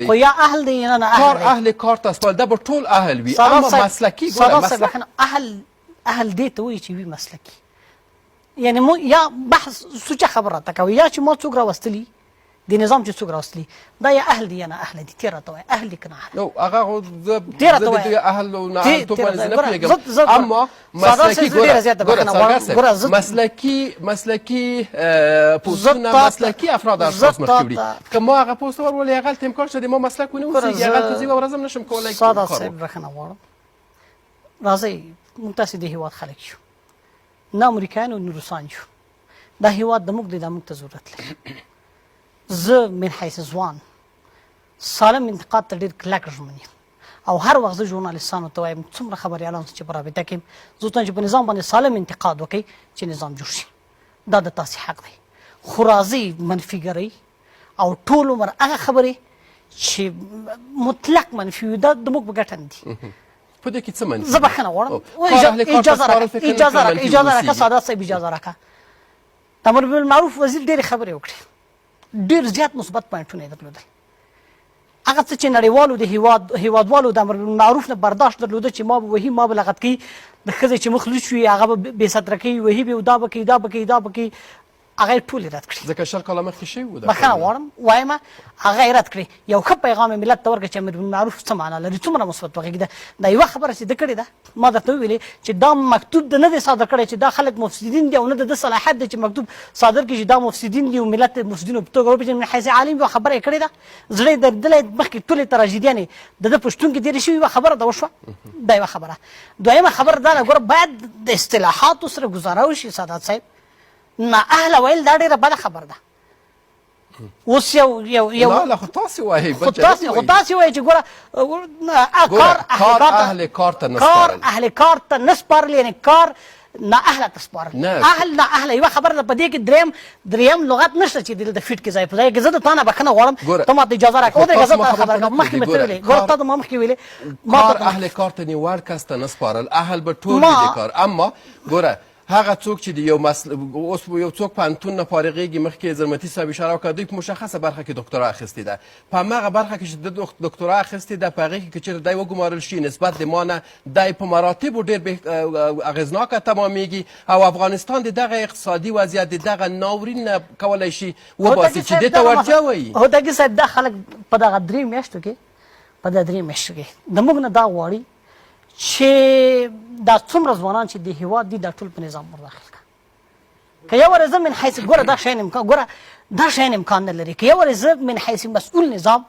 خو یا اهل دی نه کار اهل کار ته سپارل دا به ټول اهل وي اما مسلکي ګوره اهل دې ته وایي چې وي مسلکي یعنی مو یا بحث سوچه خبره تا کوي یا چې ما څوک راوستلي د نظام چې څوک راوستلي دا یا اهل دي یا نه اهل دي تېره ته وایي اهل دي که نه اهل نو هغه خو زه د اهل او نه اهل توپ باندې نه پوهېږم اما مسلکي ګوره مسلکي پوسټونه مسلکي افراد اشخاص مخکې وړي که ما هغه پوسټ ورولې هغلته امکان شته د ما مسلک ونه اوسېږي هغلته زه یوه ورځ هم نشم کولی ساده صاحب بخښنه غواړم راځئ موږ تاسې د هېواد خلک یو نه امریکایان او نه روسان یو دا هېواد د موږ دی دا موږ ته ضرورت لري زه من حیث ځوان سالم انتقاد ته ډېر کلک ژمن یم او هر وخت زه ژورنالستانو ته وایم څومره خبریالانو چې په رابطه کې یم زه ورته چې په نظام باندې سالم انتقاد وکړئ چې نظام جوړ شي دا د تاسې حق دی خو راځئ منفیګرئ او ټول عمر هغه خبرې چې مطلق منفي وي دا د موږ په ګټه نه دي په دې کې څه منفي زه بخښنه غواړم اجازه راکړه ساده صاحب اجازه راکړه د امر بالمعروف وزیر ډېرې خبرې وکړې ډېر زیات مثبت پوینټونه یې درلودل هغه څه چې نړیوالو د هېوادوالو د امر بالمعروف نه برداشت درلوده چې ما به وهي ما به لغت کوي د ښځې چې مخ لوڅ وي هغه به بې ستره کوي وهي به دا به کوي دا به کوي دا به کوي هغه یې ټولې رد کړي ځکه شل کاله مخکې شوي وو بخښنه غواړم وایم هغه یې رد کړي یو ښه پیغام یې ملت ته ورکړه چې امر بالمعروف څه معنا لري څومره مثبت وغږېده دا یوه خبره چې ده کړې ده ما درته وویلې چې دا مکتوب د نه دی صادر کړی چې دا خلک مفسدین دي او نه د ده صلاحیت دی چې مکتوب صادر کړي چې دا مفسدین دي او ملت مفسدینو په توګه وپېژني من حیث عالم یوه خبره یې کړې ده زړه یې دردلی مخکې ټولې تراژیدیانې د ده په شتون کې تېرې شوي یوه خبره ده وشوه دا یوه خبره دویمه خبره دا ده ګوره باید د اصطلاحاتو سره ګزاره وشي سادات صاحب نه اهله ویل دا ډېره بده خبره ده اوس یو نه خو تاسې وایئ خو تاسې وایئ چې ګوره کار اهل کار ته نه کار اهل کار ته نه سپارل یعنې کار نه اهله ته سپارل اهل نه اهله یوه خبره ده په دې کې دریم لغت نشته چې دلته فیټ کې ځای په ځای کې زه د تا نه بخښنه غواړم ته ماته اجازه راکړه ودرېږه زه ته خبره کوم مخکې مې ته ویلې ګوره تا د ما مخکې ویلې کار اهل کار ته نیول کس ته نه سپارل اهل به ټول وي د کار اما ګوره هغه څوک چې د اوس یو څوک پوهنتون نه فارغېږي مخکې زرمتي صاحب اشاره وکړه دوی په مشخصه برخه کې دکترا اخیستې ده په هماغه برخه کې چې د دکترا اخیستې ده په هغې کې که چېرې دی وګمارل شي نسبت د ما نه دی په مراتبو ډېر اغېزناکه تمامیږي او افغانستان د دغه اقتصادي وضعیت د دغه ناورین نه کولی شي وباسي چې دې ته وړتیا وایي هوتکي صاحب دا خلک په دغه درې میاشتو کې د موږ نه دا غواړي چې دا څومره ځوانان چې د هېواد دي دا ټول په نظام ور داخل کړه که یو ورځ من حیث ګوره دا شیان امکان نه لري که یو ورځ من حیث مسؤول نظام